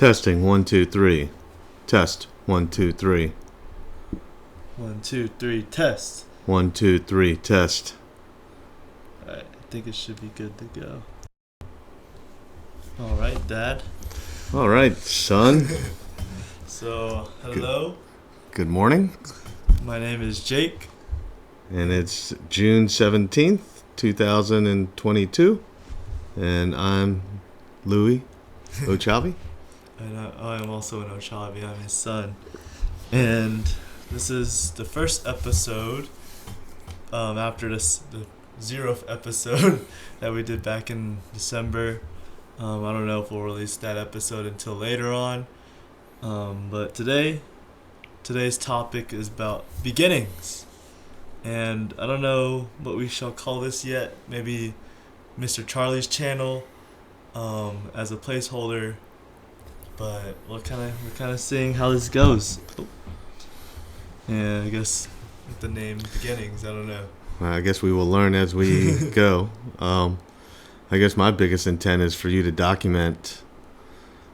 Testing 1 2 3. Test 1 2 3. 1 2 3 test. 1 2 3 test. Alright, I think it should be good to go. Alright, Dad. All right, son. So, hello. Good morning. My name is Jake. And it's June 17th, 2022. And I'm Louie Ochave. And I am also an Ochave. I'm his son. And this is the first episode after the 0th episode that we did back in December. I don't know if we'll release that episode until later on. But today's topic is about beginnings. And I don't know what we shall call this yet. Maybe Mr. Charlie's channel as a placeholder. But we're kind of seeing how this goes. Yeah, I guess with the name Beginnings, I don't know. I guess we will learn as we go. I guess my biggest intent is for you to document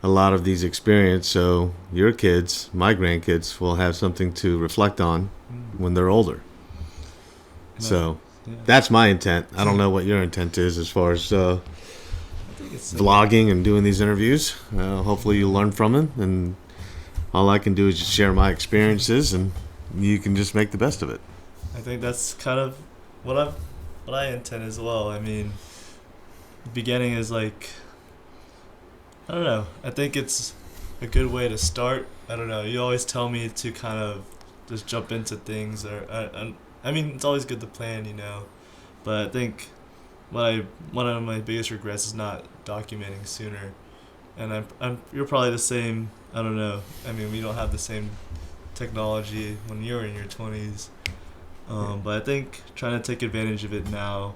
a lot of these experiences so your kids, my grandkids, will have something to reflect on when they're older. So that's my intent. I don't know what your intent is as far as vlogging and doing these interviews. Hopefully you'll learn from it, and all I can do is just share my experiences, and you can just make the best of it. I think that's kind of what I intend as well. I mean, the beginning is like, I don't know. I think it's a good way to start. I don't know. You always tell me to kind of just jump into things, I mean, it's always good to plan, you know. But I think one of my biggest regrets is not documenting sooner. And you're probably the same. I don't know. I mean, we don't have the same technology when you're in your 20s. But I think trying to take advantage of it now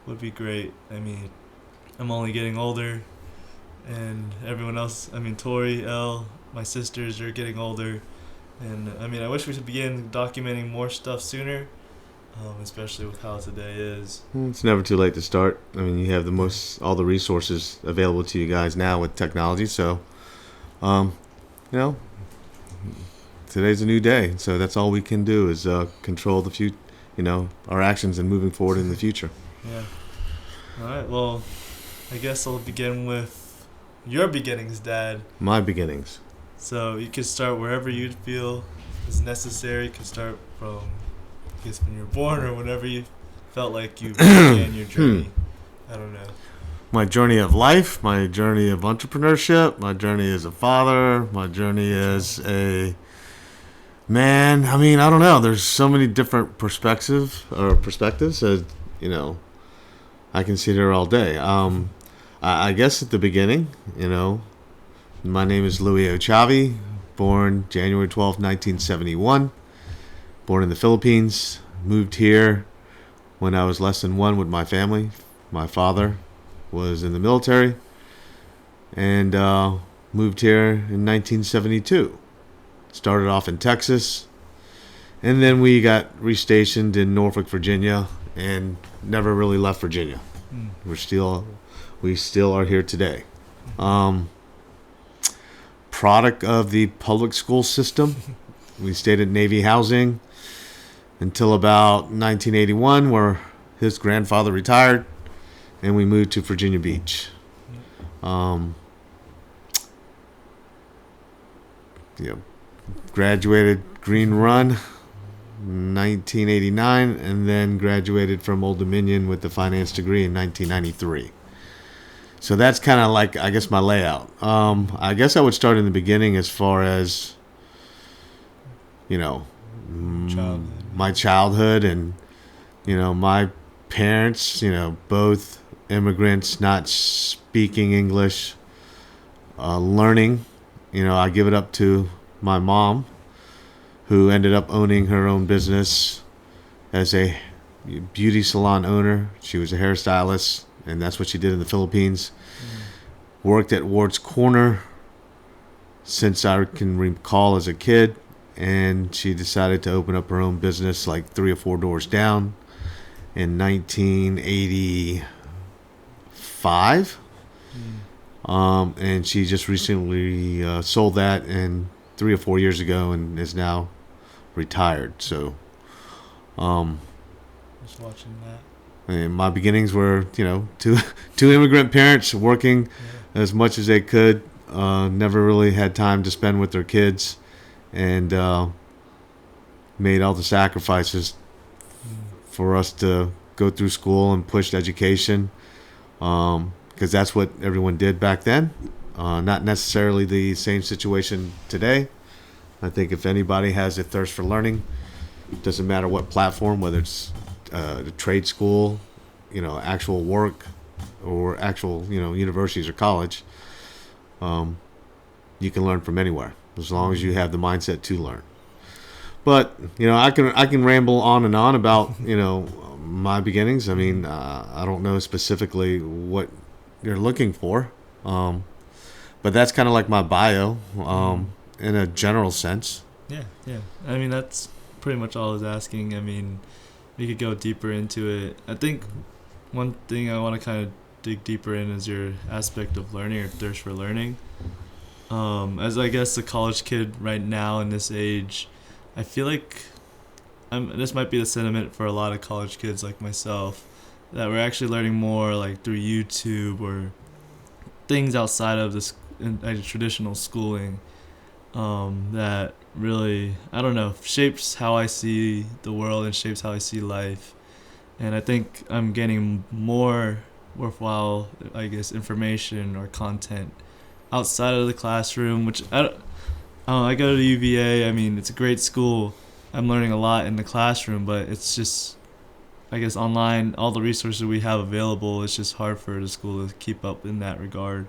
would be great. I mean, I'm only getting older, and everyone else, I mean, Tori, Elle, my sisters are getting older. And I mean, I wish we could begin documenting more stuff sooner, especially with how today is. It's never too late to start. I mean, you have all the resources available to you guys now with technology. So, today's a new day. So that's all we can do is control the future, our actions and moving forward in the future. Yeah. All right. Well, I guess I'll begin with your beginnings, Dad. My beginnings. So you can start wherever you feel is necessary. You can start from, I guess, when you were born or whenever you felt like you began your journey. I don't know. My journey of life, my journey of entrepreneurship, my journey as a father, my journey as a man. I mean, I don't know. There's so many different perspectives. I can sit here all day. I guess at the beginning, my name is Louie Ochave, born January 12th, 1971. Born in the Philippines. Moved here when I was less than one with my family. My father was in the military. And moved here in 1972. Started off in Texas. And then we got restationed in Norfolk, Virginia. And never really left Virginia. We still are here today. Product of the public school system. We stayed at Navy housing until about 1981, where his grandfather retired, and we moved to Virginia Beach. Graduated Green Run 1989, and then graduated from Old Dominion with the finance degree in 1993. So that's kind of like, I guess, my layout. I guess I would start in the beginning as far as, my childhood and, my parents, both immigrants, not speaking English, learning. I give it up to my mom, who ended up owning her own business as a beauty salon owner. She was a hairstylist, and that's what she did in the Philippines. Worked at Ward's Corner since I can recall as a kid, and she decided to open up her own business like 3 or 4 doors down in 1985. and she just recently sold that and 3 or 4 years ago and is now retired. So, Just watching that. and my beginnings were, two immigrant parents working as much as they could. Never really had time to spend with their kids, and made all the sacrifices for us to go through school and push education, because that's what everyone did back then. Not necessarily the same situation today. I think if anybody has a thirst for learning, it doesn't matter what platform, whether it's the trade school, actual work, or actual, universities or college, you can learn from anywhere as long as you have the mindset to learn. But I can ramble on and on about my beginnings. I mean, I don't know specifically what you're looking for, but that's kind of like my bio, in a general sense. Yeah. I mean, that's pretty much all I was asking. I mean, we could go deeper into it. I think one thing I want to kind of dig deeper in is your aspect of learning or thirst for learning. As I guess a college kid right now in this age, I feel like this might be the sentiment for a lot of college kids like myself, that we're actually learning more like through YouTube or things outside of this traditional schooling, that really, I don't know, shapes how I see the world and shapes how I see life. And I think I'm getting more worthwhile, I guess, information or content outside of the classroom, which I go to UVA. I mean, it's a great school. I'm learning a lot in the classroom, but it's just, I guess, online, all the resources we have available, it's just hard for the school to keep up in that regard.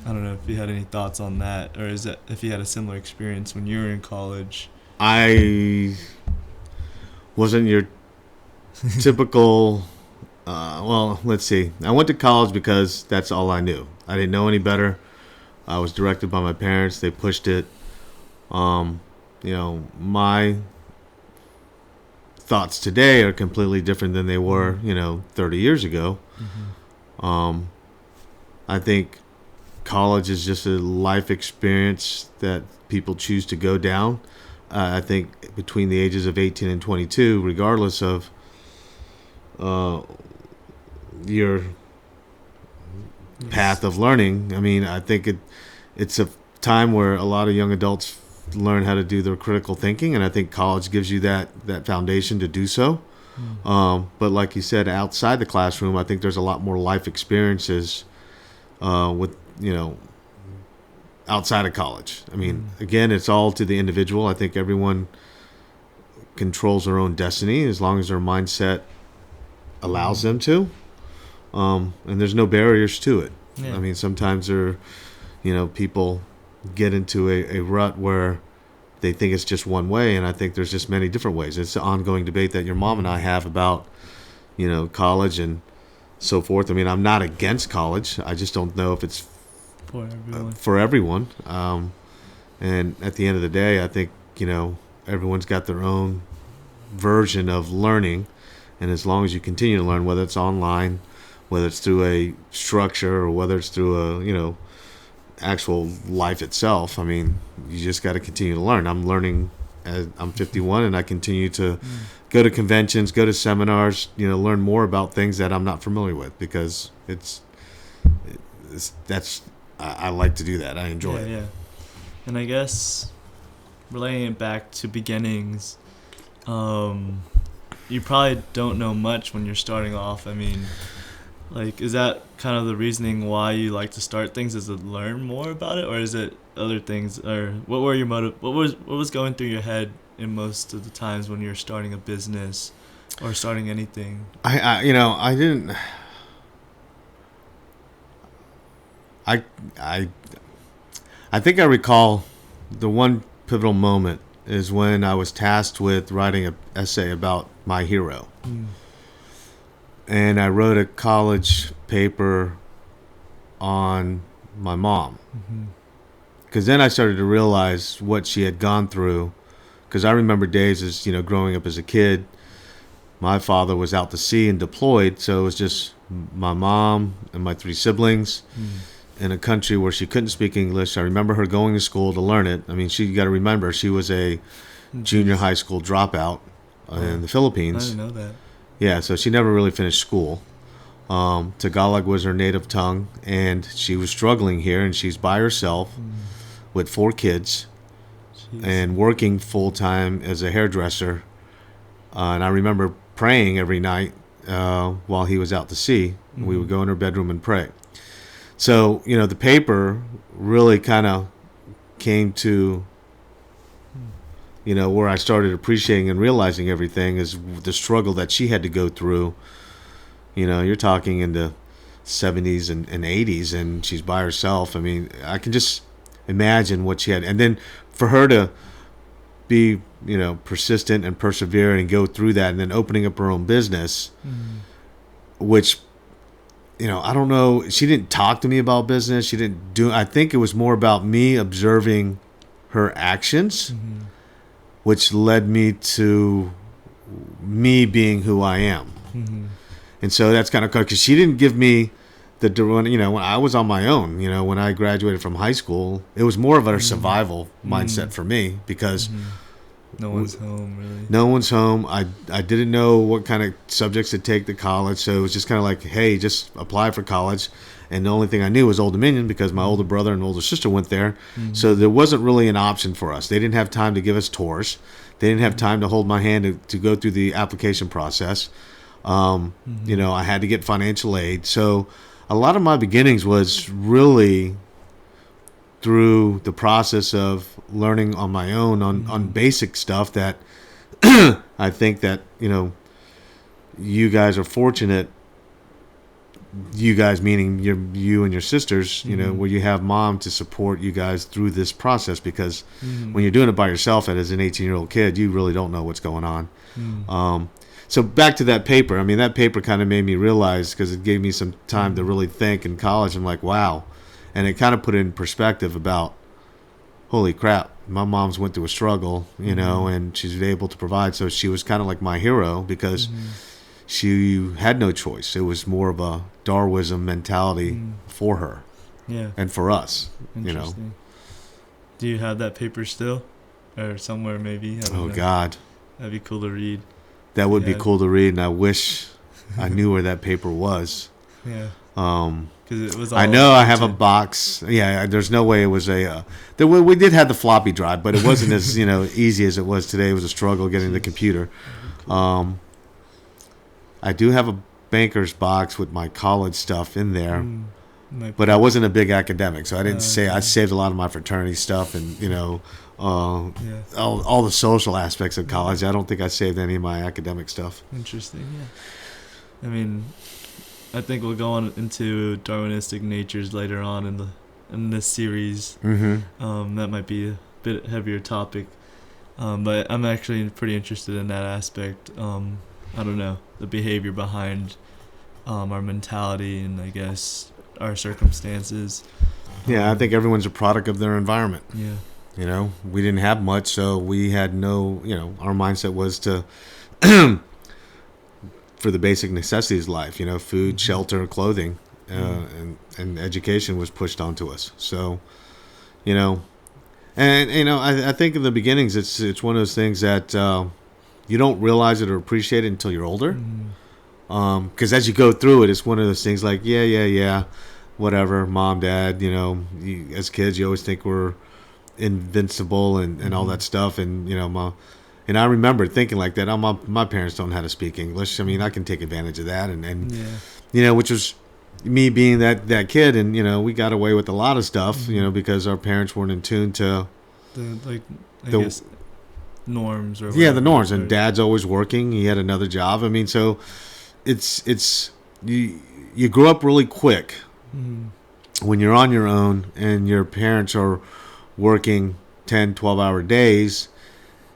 I don't know if you had any thoughts on that, or if you had a similar experience when you were in college. I wasn't your typical. Well, let's see. I went to college because that's all I knew. I didn't know any better. I was directed by my parents. They pushed it. My thoughts today are completely different than they were, 30 years ago. Mm-hmm. I think college is just a life experience that people choose to go down. I think between the ages of 18 and 22, regardless of your path of learning, I mean, I think it's a time where a lot of young adults learn how to do their critical thinking, and I think college gives you that foundation to do so. But like you said, outside the classroom, I think there's a lot more life experiences with outside of college. I mean, again, it's all to the individual. I think everyone controls their own destiny as long as their mindset allows them to, and there's no barriers to it. I mean, sometimes people get into a rut where they think it's just one way, and I think there's just many different ways. It's an ongoing debate that your mom and I have about college and so forth. I mean, I'm not against college. I just don't know if it's for everyone. And at the end of the day, I think everyone's got their own version of learning, and as long as you continue to learn, whether it's online, whether it's through a structure, or whether it's through a actual life itself, I mean, you just got to continue to learn. I'm learning as I'm 51, and I continue to go to conventions, go to seminars, learn more about things that I'm not familiar with, because I like to do that. I enjoy it. Yeah. And I guess relating it back to beginnings, you probably don't know much when you're starting off. I mean, like, is that kind of the reasoning why you like to start things, is to learn more about it, or is it other things? Or what were your what was going through your head in most of the times when you're starting a business or starting anything? I didn't. I think I recall the one pivotal moment is when I was tasked with writing an essay about my hero. And I wrote a college paper on my mom. Because then I started to realize what she had gone through. Because I remember days as, growing up as a kid, my father was out to sea and deployed, so it was just my mom and my 3 siblings in a country where she couldn't speak English. I remember her going to school to learn it. I mean, you got to remember, she was a junior high school dropout in the Philippines. I didn't know that. Yeah, so she never really finished school. Tagalog was her native tongue, and she was struggling here, and she's by herself with 4 kids. Jeez. And working full-time as a hairdresser. And I remember praying every night while he was out to sea. We would go in her bedroom and pray. So, the paper really kind of came to, where I started appreciating and realizing everything is the struggle that she had to go through. You're talking in the 70s and 80s, and she's by herself. I mean, I can just imagine what she had. And then for her to be, persistent and persevere and go through that, and then opening up her own business, which, I don't know, she didn't talk to me about business. She didn't do, I think it was more about me observing her actions, which led me to me being who I am. And so that's kind of cool, because she didn't give me when I was on my own, when I graduated from high school, it was more of a survival mindset for me, because no one's home, really. No one's home. I didn't know what kind of subjects to take to college, so it was just kind of like, hey, just apply for college. And the only thing I knew was Old Dominion, because my older brother and older sister went there. So there wasn't really an option for us. They didn't have time to give us tours. They didn't have time to hold my hand to go through the application process. I had to get financial aid. So a lot of my beginnings was really through the process of learning on my own on basic stuff that I think that, you guys are fortunate, you guys meaning you and your sisters, where you have mom to support you guys through this process, because when you're doing it by yourself and as an 18-year-old kid, you really don't know what's going on. So back to that paper. I mean, that paper kind of made me realize, because it gave me some time to really think in college. I'm like, wow. And it kind of put it in perspective about, holy crap, my mom's went through a struggle, and she's able to provide. So she was kind of like my hero, because she had no choice. It was more of a Darwinism mentality for her. Yeah. And for us, Interesting. Do you have that paper still? Or somewhere maybe? I don't know. God. That'd be cool to read. That would be cool to read, and I wish I knew where that paper was. Yeah. Because it was all I know I have a box. Yeah, there's no way it was a... we did have the floppy drive, but it wasn't as easy as it was today. It was a struggle getting the computer. I do have a banker's box with my college stuff in there, but I wasn't a big academic, so I didn't I saved a lot of my fraternity stuff, and all the social aspects of college. I don't think I saved any of my academic stuff. Interesting. Yeah. I mean, I think we'll go on into Darwinistic natures later on in this series. That might be a bit heavier topic, but I'm actually pretty interested in that aspect. I don't know, the behavior behind our mentality and, I guess, our circumstances. Yeah, I think everyone's a product of their environment. Yeah. We didn't have much, so we had no, our mindset was to, for the basic necessities of life, food, shelter, clothing, and education was pushed onto us. So, I think in the beginnings, it's one of those things that you don't realize it or appreciate it until you're older. Because as you go through it, it's one of those things like, yeah, whatever, mom, dad, as kids, you always think we're invincible and all that stuff. And, and I remember thinking like that, my parents don't know how to speak English. I mean, I can take advantage of that. And which was me being that kid. And, we got away with a lot of stuff, because our parents weren't in tune to I guess norms or the norms. And dad's always working. He had another job. I mean, so it's you grow up really quick when you're on your own and your parents are working 10, 12-hour days,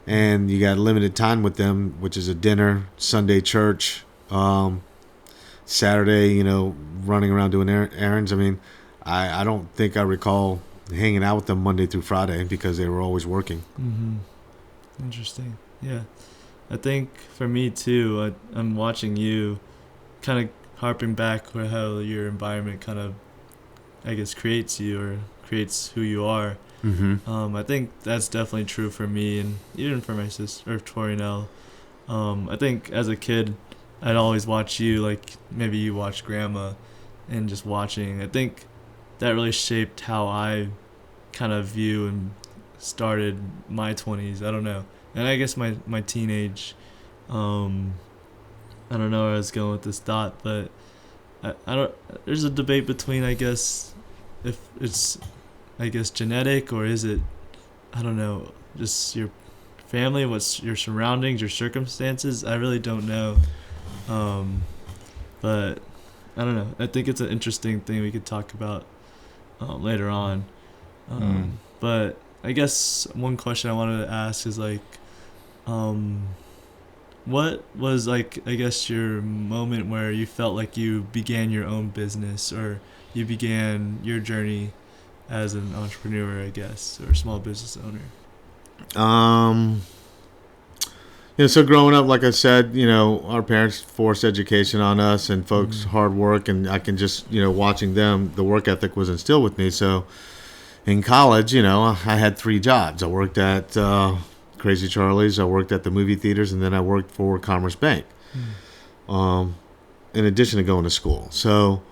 and you got limited time with them, which is a dinner, Sunday church, Saturday, running around doing errands. I mean, I don't think I recall hanging out with them Monday through Friday, because they were always working. Interesting. Yeah. I think for me too, I'm watching you kind of harping back with how your environment kind of, I guess, creates you or creates who you are. Mm-hmm. I think that's definitely true for me and even for my sister, or Torianelle. I think as a kid, I'd always watch you, like maybe you watch Grandma, and just watching. I think that really shaped how I kind of view and started my 20s. I don't know. And I guess my teenage, I don't know where I was going with this thought, but I don't. There's a debate between, I guess, if it's, I guess, genetic, or is it, I don't know, just your family, what's your surroundings, your circumstances. I really don't know, but I don't know. I think it's an interesting thing we could talk about later on. But I guess one question I wanted to ask is like, what was, like, I guess, your moment where you felt like you began your own business, or you began your journey as an entrepreneur, I guess, or small business owner? So growing up, like I said, our parents forced education on us and folks' hard work, and I can just, watching them, the work ethic was instilled with me. So in college, I had 3 jobs. I worked at Crazy Charlie's, I worked at the movie theaters, and then I worked for Commerce Bank, in addition to going to school. So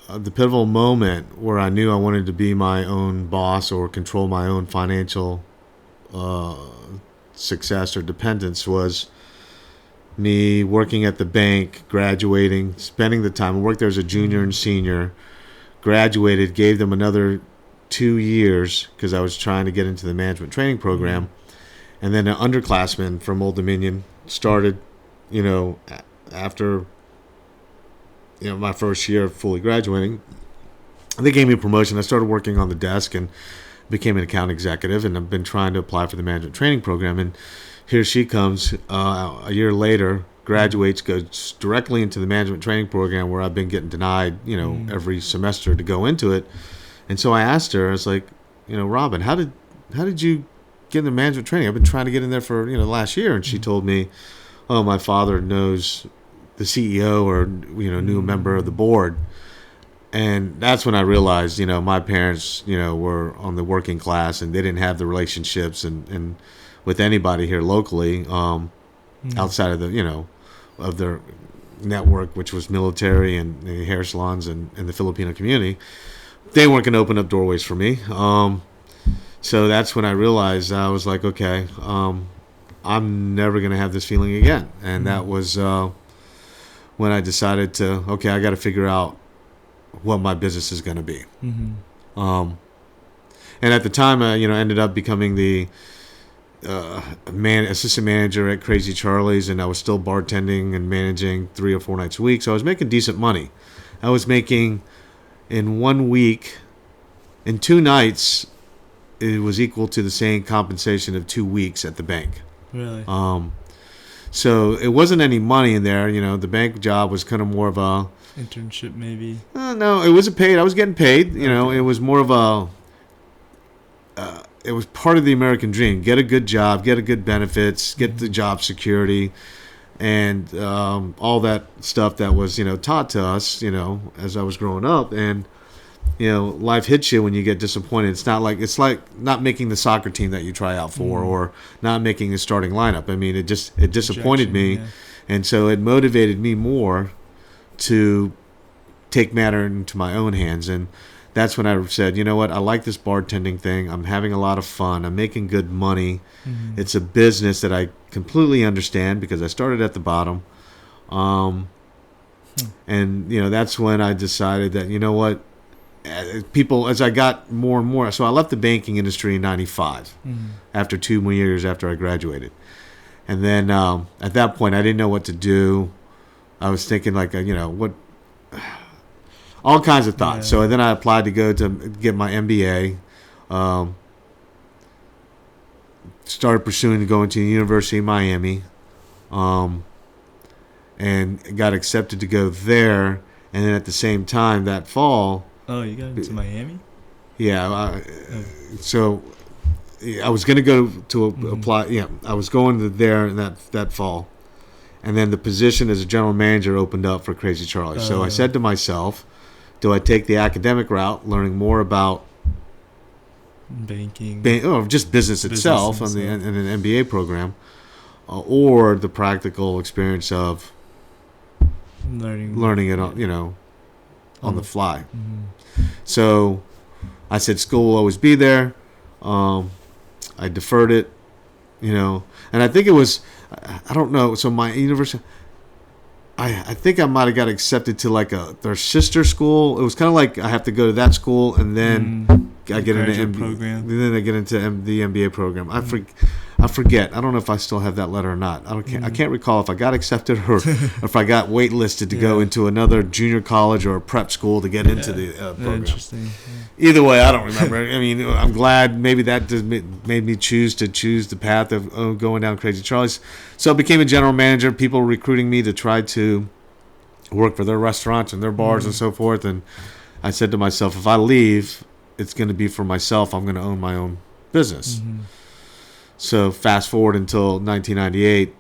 the pivotal moment where I knew I wanted to be my own boss or control my own financial success or dependence was me working at the bank, graduating, spending the time. I worked there as a junior and senior, graduated, gave them another 2 years because I was trying to get into the management training program. And then an underclassman from Old Dominion started, after, my first year of fully graduating. They gave me a promotion. I started working on the desk and became an account executive, and I've been trying to apply for the management training program. And here she comes a year later, graduates, goes directly into the management training program where I've been getting denied, every semester to go into it. And so I asked her, I was like, Robin, how did you get into management training? I've been trying to get in there for, the last year. And she told me, oh, my father knows the CEO or, knew a member of the board. And that's when I realized, my parents, were on the working class, and they didn't have the relationships and with anybody here locally, outside of the, of their network, which was military and the hair salons and the Filipino community. They weren't going to open up doorways for me. So that's when I realized, I was like, okay, I'm never going to have this feeling again. And that was when I decided to, okay, I got to figure out what my business is going to be. And at the time, I ended up becoming the assistant manager at Crazy Charlie's, and I was still bartending and managing 3 or 4 nights a week. So I was making decent money. I was making, in 1 week, in 2 nights, it was equal to the same compensation of 2 weeks at the bank. Really? So it wasn't any money in there. The bank job was kind of more of a internship, maybe. No, it wasn't paid. I was getting paid. It was more of a. It was part of the American dream. Get a good job, get a good benefits, get the job security, and all that stuff that was taught to us as I was growing up. And life hits you when you get disappointed. It's like not making the soccer team that you try out for, or not making the starting lineup. I mean, it disappointed me, yeah. And so it motivated me more to take matter into my own hands. And that's when I said, you know what, I like this bartending thing. I'm having a lot of fun. I'm making good money. It's a business that I completely understand because I started at the bottom. And that's when I decided that, what, people, as I got more and more, so I left the banking industry in 95 after 2 more years after I graduated. And then at that point, I didn't know what to do. I was thinking like, what, all kinds of thoughts. Yeah. So then I applied to go to get my MBA. Started pursuing going to the University of Miami, and got accepted to go there. And then at the same time that fall. Oh, you got into Miami? Yeah. So I was going to go to apply. Yeah, I was going to there in that fall. and then the position as a general manager opened up for Crazy Charlie. So I said to myself, do I take the academic route, learning more about banking, or just business itself in an MBA program, or the practical experience of learning it, on the fly. Mm-hmm. So I said school will always be there. I deferred it, and I think it was, I don't know. So my university, I think I might have got accepted to their sister school. It was kind of like I have to go to that school and then I get into program. Then I get into the MBA program. I forget. I don't know if I still have that letter or not. I can't recall if I got accepted or if I got waitlisted to go into another junior college or a prep school to get into the program. Interesting. Yeah. Either way, I don't remember. I mean, I'm glad maybe that just made me choose the path of going down Crazy Charlie's. So I became a general manager. People were recruiting me to try to work for their restaurants and their bars and so forth. And I said to myself, if I leave, it's going to be for myself. I'm going to own my own business. Mm-hmm. So fast forward until 1998,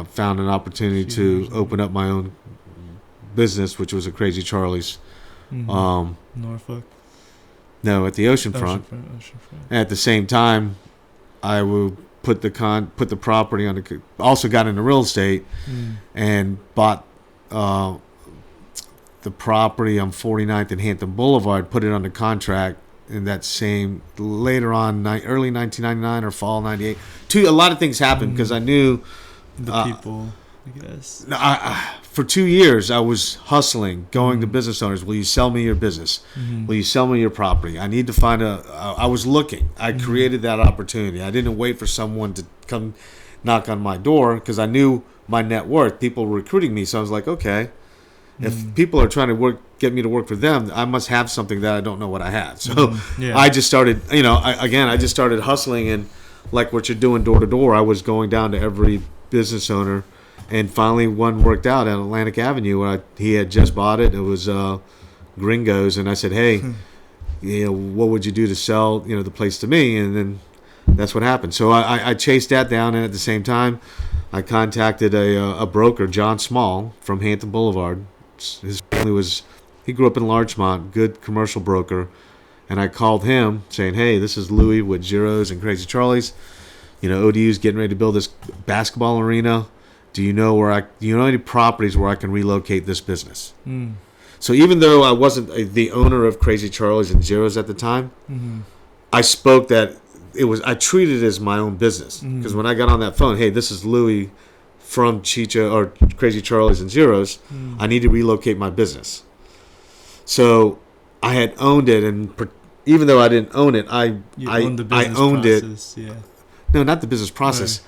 found an opportunity to open up my own business, which was a Crazy Charlie's. Norfolk? No, at the oceanfront. At the same time, I would put the property on the. Also got into real estate and bought the property on 49th and Hampton Boulevard. Put it under contract. In that same later on, early 1999 or fall 98, a lot of things happened because I knew the people. I guess for 2 years I was hustling, going to business owners. Will you sell me your business? Will you sell me your property? I need to find I was looking. I created that opportunity. I didn't wait for someone to come knock on my door because I knew my net worth. People were recruiting me, so I was like, okay. If people are trying to get me to work for them, I must have something that I don't know what I had. So I just started, I just started hustling, and like what you're doing door to door, I was going down to every business owner, and finally one worked out at Atlantic Avenue where he had just bought it. It was Gringos, and I said, hey, what would you do to sell, the place to me? And then that's what happened. So I chased that down, and at the same time, I contacted a broker, John Small, from Hampton Boulevard. His family he grew up in Larchmont, good commercial broker, and I called him saying, hey, this is Louie with Zeros and Crazy Charlie's. ODU's getting ready to build this basketball arena. Do you know any properties where I can relocate this business? So even though I wasn't the owner of Crazy Charlie's and Zeros at the time, I spoke that I treated it as my own business. Because when I got on that phone, hey, this is Louie from Chicha or Crazy Charlie's and Zeros, I need to relocate my business. So I had owned it, and even though I didn't own it, I owned process, it. Yeah. No, not the business process. Right.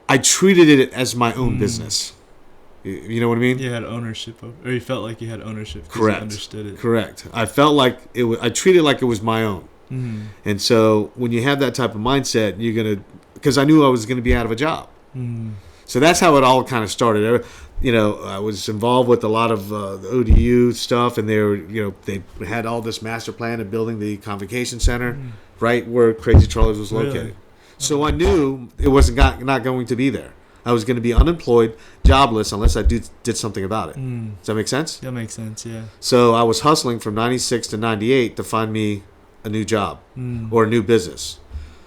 I treated it as my own business. You know what I mean? You had ownership of, or you felt like you had ownership. Correct. You understood it. Correct. I felt like it was. I treated it like it was my own. And so when you have that type of mindset, because I knew I was gonna be out of a job. So that's how it all kind of started. I was involved with a lot of the ODU stuff, and they had all this master plan of building the convocation center right where Crazy Charlie's was located. Really? So I knew it wasn't not going to be there. I was going to be unemployed, jobless, unless I did something about it. Does that make sense? That makes sense, yeah. So I was hustling from 96 to 98 to find me a new job or a new business.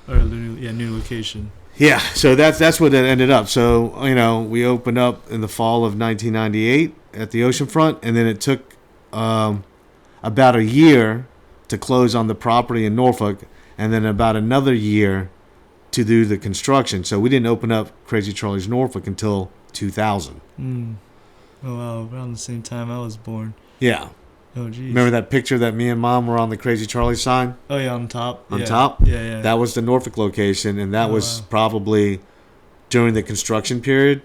Or a new location. Yeah, so that's what it ended up. So, we opened up in the fall of 1998 at the oceanfront, and then it took about a year to close on the property in Norfolk, and then about another year to do the construction. So we didn't open up Crazy Charlie's Norfolk until 2000. Oh, wow, around the same time I was born. Yeah. Oh, geez. Remember that picture that me and Mom were on the Crazy Charlie sign? Oh, yeah, on top. On top? Yeah. That was the Norfolk location, and that was probably during the construction period,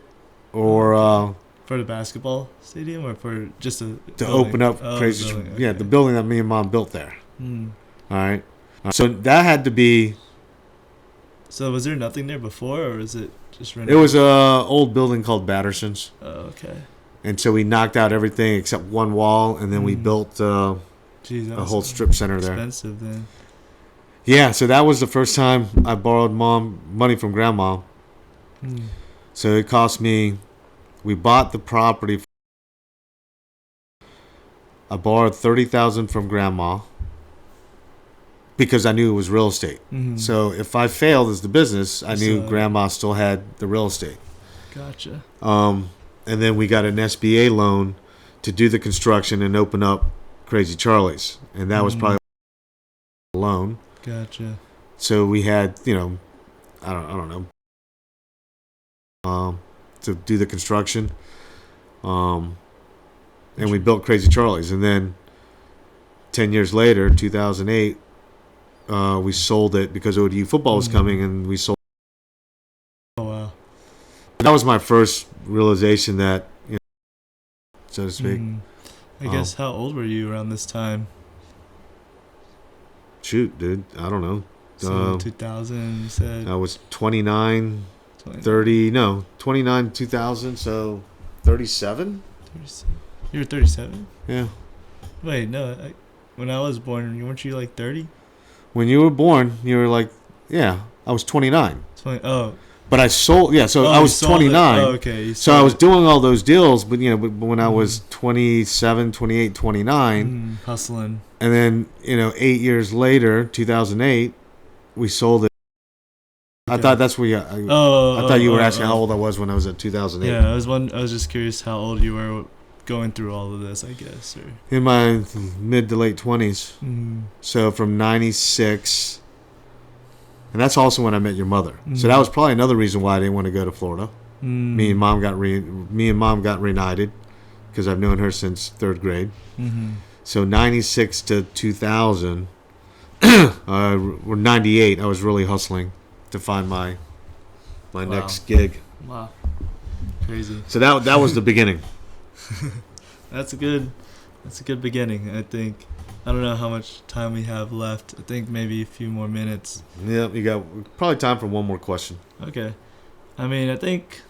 or for the basketball stadium, or for just to open up Crazy Charlie. Okay. Yeah, the building that me and Mom built there. All right. So that had to be. So was there nothing there before, or is it just renovated? It was a old building called Batterson's. Oh, okay. And so we knocked out everything except one wall, and then we built a whole strip center there. Expensive then. Yeah, so that was the first time I borrowed Mom money from Grandma. So it cost me We bought the property. I borrowed $30,000 from grandma because I knew it was real estate. Mm-hmm. So if I failed as the business, I knew So- grandma still had the real estate. Gotcha. And then we got an SBA loan to do the construction and open up Crazy Charlie's, and that was probably a loan. Gotcha. So we had, I don't know, to do the construction, and we built Crazy Charlie's, and then 10 years later, 2008, we sold it because ODU football was coming, and we sold. Oh wow. That was my first realization that, so to speak. I guess how old were you around this time? Shoot, dude, I don't know. So 2000, you said. I was 29, 20, 29, 2000, so 37? 37. You were 37? Yeah. Wait, no. When I was born, weren't you like 30? When you were born, you were like, yeah, I was 29. 20. Oh. But I sold, so I was 29. Oh, okay. So I was doing all those deals, but when I was 27, 28, 29, hustling. and then 8 years later, 2008, we sold it. Okay. I thought that's where I thought you were asking how old I was when I was at 2008. Yeah, I was just curious how old you were going through all of this, I guess. Or in my mid to late 20s. So from 96. And that's also when I met your mother. So that was probably another reason why I didn't want to go to Florida. Me and mom got reunited because I've known her since third grade. So 96 to 2000, or 98, I was really hustling to find my next gig. Wow, crazy. So that was the beginning. That's a good beginning, I think. I don't know how much time we have left. I think maybe a few more minutes. Yeah, you got probably time for one more question. Okay. I mean, I think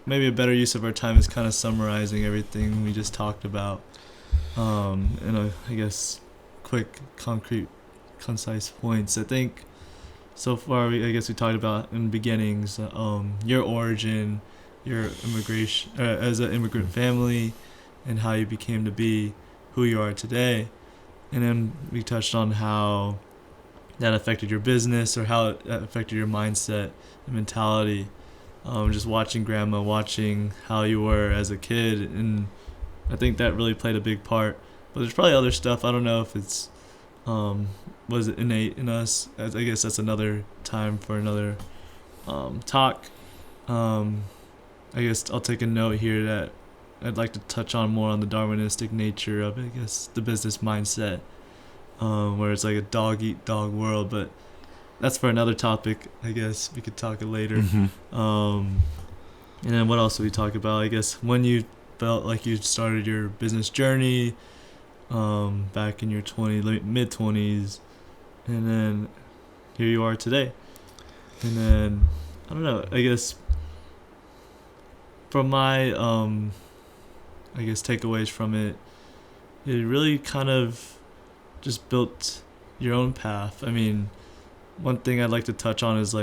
maybe a better use of our time is kind of summarizing everything we just talked about. In I guess, quick, concrete, concise points. I think so far, I guess we talked about in beginnings, your origin, your immigration, as an immigrant family, and how you became to be who you are today. And then we touched on how that affected your business or how it affected your mindset and mentality. Just watching grandma, watching how you were as a kid. And I think that really played a big part. But there's probably other stuff. I don't know if it's was innate in us. I guess that's another time for another talk. I guess I'll take a note here that I'd like to touch on more on the Darwinistic nature of, I guess, the business mindset, where it's like a dog-eat-dog world, but that's for another topic. I guess we could talk it later. And then what else did we talk about? I guess when you felt like you started your business journey back in your mid-20s, and then here you are today. And then, I don't know, I guess from my takeaways from it, it really kind of just built your own path. I mean, one thing I'd like to touch on is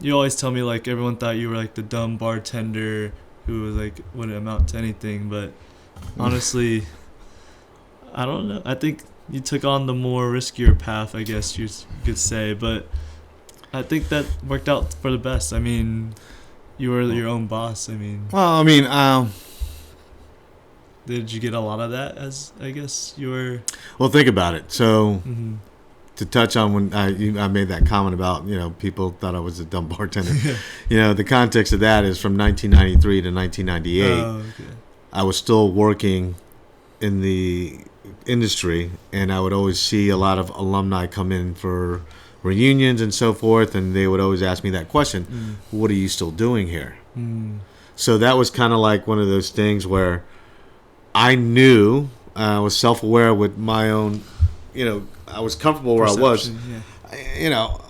you always tell me like everyone thought you were like the dumb bartender who was like wouldn't amount to anything, but honestly, I don't know. I think you took on the more riskier path, I guess you could say, but I think that worked out for the best. I mean, you were your own boss. I mean, did you get a lot of that as, I guess, you were... Well, think about it. So, to touch on when I made that comment about, people thought I was a dumb bartender. The context of that is from 1993 to 1998. Oh, okay. I was still working in the industry, and I would always see a lot of alumni come in for reunions and so forth, and they would always ask me that question, what are you still doing here? So that was kind of like one of those things where I knew, I was self-aware with my own, I was comfortable where Perception, I was.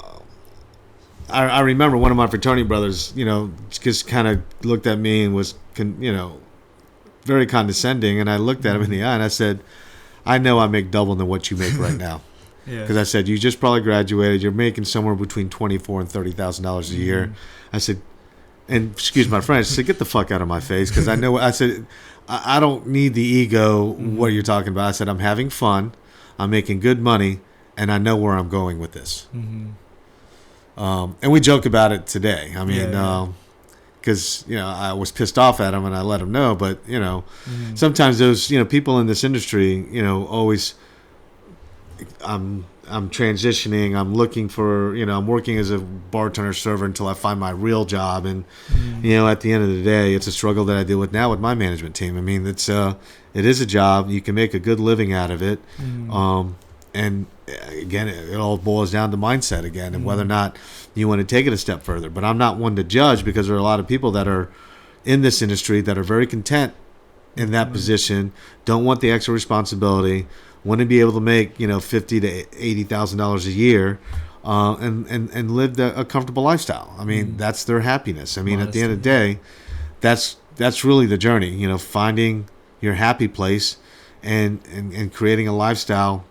I remember one of my fraternity brothers, just kind of looked at me and was, very condescending. And I looked at him in the eye and I said, I know I make double than what you make right now. Because I said, you just probably graduated. You're making somewhere between $24,000 and $30,000 a year. I said, and excuse my French, said, "Get the fuck out of my face," because I know. I said, I don't need the ego. What you're talking about. I said, I'm having fun. I'm making good money, and I know where I'm going with this. And we joke about it today. I mean, because I was pissed off at him and I let him know. But sometimes those people in this industry, always. I'm transitioning. I'm looking for, I'm working as a bartender server until I find my real job. And, at the end of the day, it's a struggle that I deal with now with my management team. I mean, it is a job. You can make a good living out of it. And again, it all boils down to mindset again and whether or not you want to take it a step further. But I'm not one to judge because there are a lot of people that are in this industry that are very content in that position, don't want the extra responsibility, want to be able to make $50,000 to $80,000 a year, and live a comfortable lifestyle. I mean, that's their happiness. I mean, at the end of the day, that's really the journey. Finding your happy place, and creating a lifestyle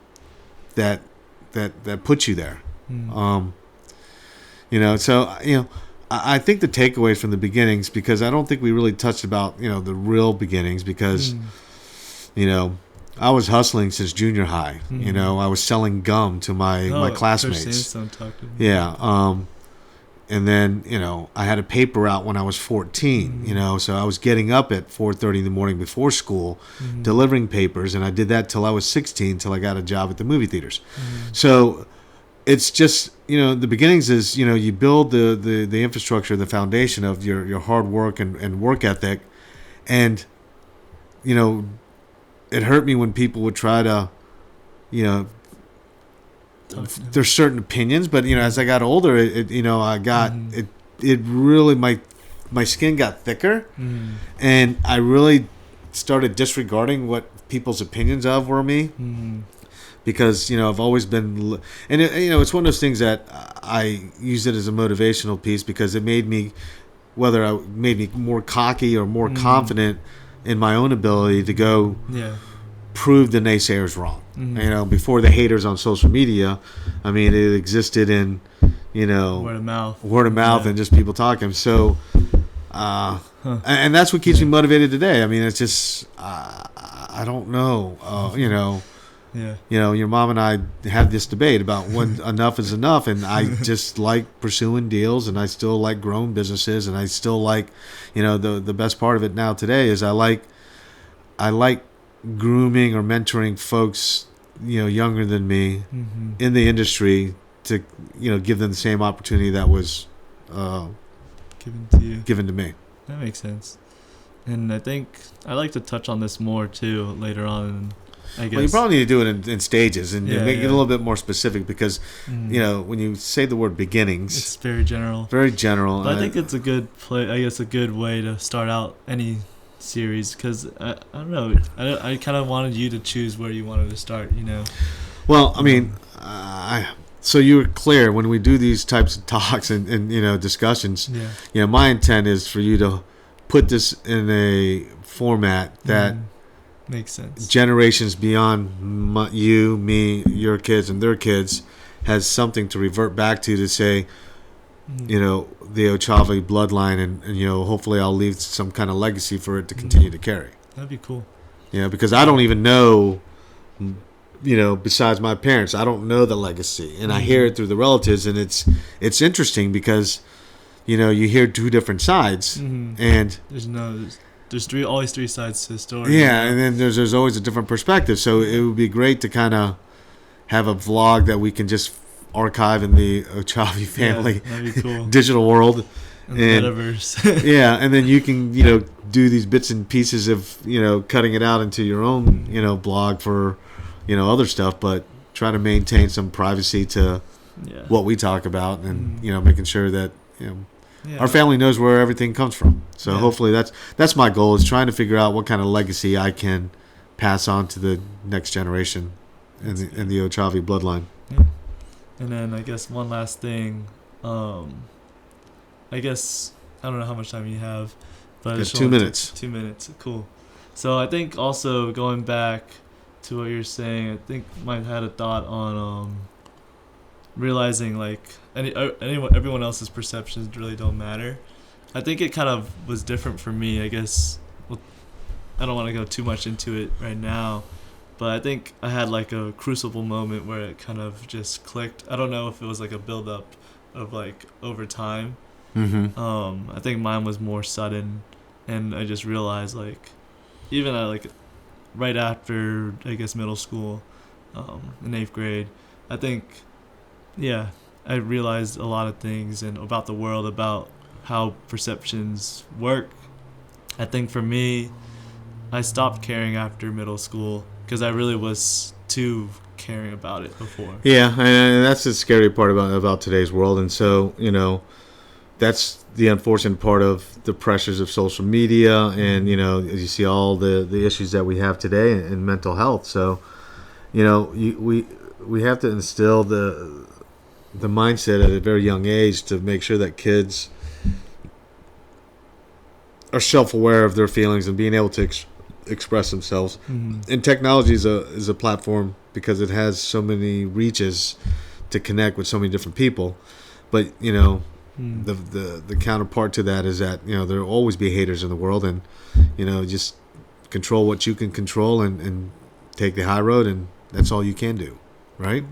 that puts you there. So I think the takeaways from the beginnings, because I don't think we really touched about the real beginnings, because I was hustling since junior high. I was selling gum to my classmates. Yeah. And then I had a paper out when I was 14. So I was getting up at 4:30 in the morning before school, delivering papers, and I did that till I was 16, till I got a job at the movie theaters. So it's just the beginnings is you build the infrastructure, the foundation of your hard work and work ethic, and it hurt me when people would try to, there's certain opinions, but as I got older, I got it really my skin got thicker, and I really started disregarding what people's opinions of were me, because I've always been, and it's one of those things that I use it as a motivational piece because it made me, made me more cocky or more confident in my own ability to go prove the naysayers wrong. Before the haters on social media, I mean, it existed in word of mouth and just people talking. So and that's what keeps me motivated today. I mean, it's just I don't know, your mom and I have this debate about when enough is enough, and I just like pursuing deals, and I still like growing businesses, and I still like, the best part of it now today is I like grooming or mentoring folks, younger than me in the industry to, give them the same opportunity that was given to me. That makes sense. And I think I'd like to touch on this more too later on. I guess. Well, you probably need to do it in stages and make it a little bit more specific because, when you say the word beginnings, it's very general. Very general. But I think it's a good a good way to start out any series because I don't know. I kind of wanted you to choose where you wanted to start. Well, I mean, so you were clear when we do these types of talks and discussions. Yeah. My intent is for you to put this in a format that. Makes sense. Generations beyond you, me, your kids, and their kids has something to revert back to say, the Ochave bloodline, and hopefully I'll leave some kind of legacy for it to continue to carry. That'd be cool. Yeah, because I don't even know, besides my parents, I don't know the legacy, and I hear it through the relatives, and it's interesting because, you hear two different sides, and There's always three sides to the story. Yeah, and then there's always a different perspective. So it would be great to kind of have a vlog that we can just archive in the Ochave family that'd be cool. digital world. And metaverse. Yeah, and then you can, do these bits and pieces of, cutting it out into your own, blog for, other stuff, but try to maintain some privacy to what we talk about and, making sure that, our family knows where everything comes from. So hopefully that's my goal, is trying to figure out what kind of legacy I can pass on to the next generation in the Ochave bloodline. Yeah. And then I guess one last thing. I guess I don't know how much time you have, but 2 minutes. 2 minutes. Cool. So I think also going back to what you're saying, I think might had a thought on realizing like everyone else's perceptions really don't matter, I think it kind of was different for me, I guess. Well, I don't want to go too much into it right now, but I think I had like a crucible moment where it kind of just clicked. I don't know if it was like a build up of like over time. Mm-hmm. I think mine was more sudden, and I just realized like even at like right after I guess middle school, in 8th grade, I think yeah, I realized a lot of things and about the world, about how perceptions work. I think for me, I stopped caring after middle school because I really was too caring about it before. Yeah, and that's the scary part about today's world. And so, that's the unfortunate part of the pressures of social media, and you see all the issues that we have today in mental health. So, we have to instill the mindset at a very young age to make sure that kids are self-aware of their feelings and being able to express themselves. Mm-hmm. And technology is a platform because it has so many reaches to connect with so many different people. But the counterpart to that is that there will always be haters in the world, and just control what you can control and take the high road, and that's all you can do, right?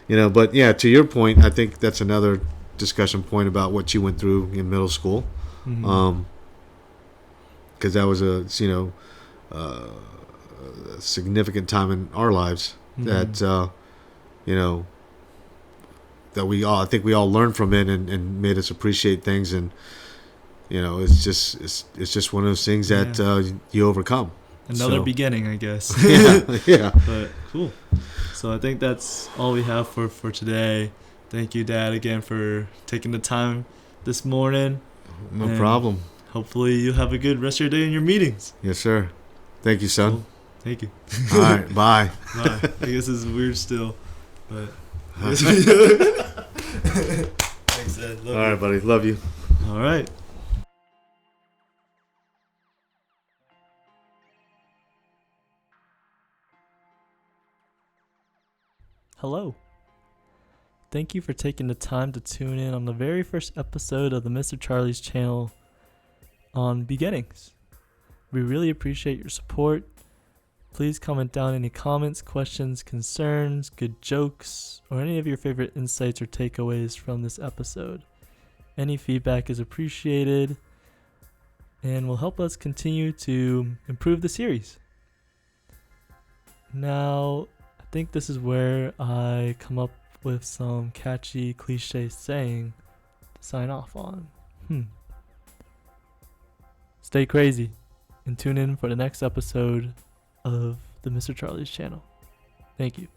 But yeah, to your point, I think that's another discussion point about what you went through in middle school. Mm-hmm. Because that was a significant time in our lives that that I think we all learned from it and made us appreciate things, and it's just one of those things that you overcome. Another beginning, I guess. Yeah. But cool. So I think that's all we have for today. Thank you, Dad, again for taking the time this morning. No problem. Hopefully you have a good rest of your day in your meetings. Yes, sir. Thank you, son. Cool. Thank you. All right. Bye. Bye. I guess this is weird still, but thanks, Dad. Love all right, buddy. Love you. All right. Hello. Thank you for taking the time to tune in on the very first episode of the Mr. Charlie's channel on beginnings. We really appreciate your support. Please comment down any comments, questions, concerns, good jokes, or any of your favorite insights or takeaways from this episode. Any feedback is appreciated and will help us continue to improve the series. Now, I think this is where I come up with some catchy cliche saying to sign off on. Stay crazy and tune in for the next episode of the Mr. Charlie's channel. Thank you.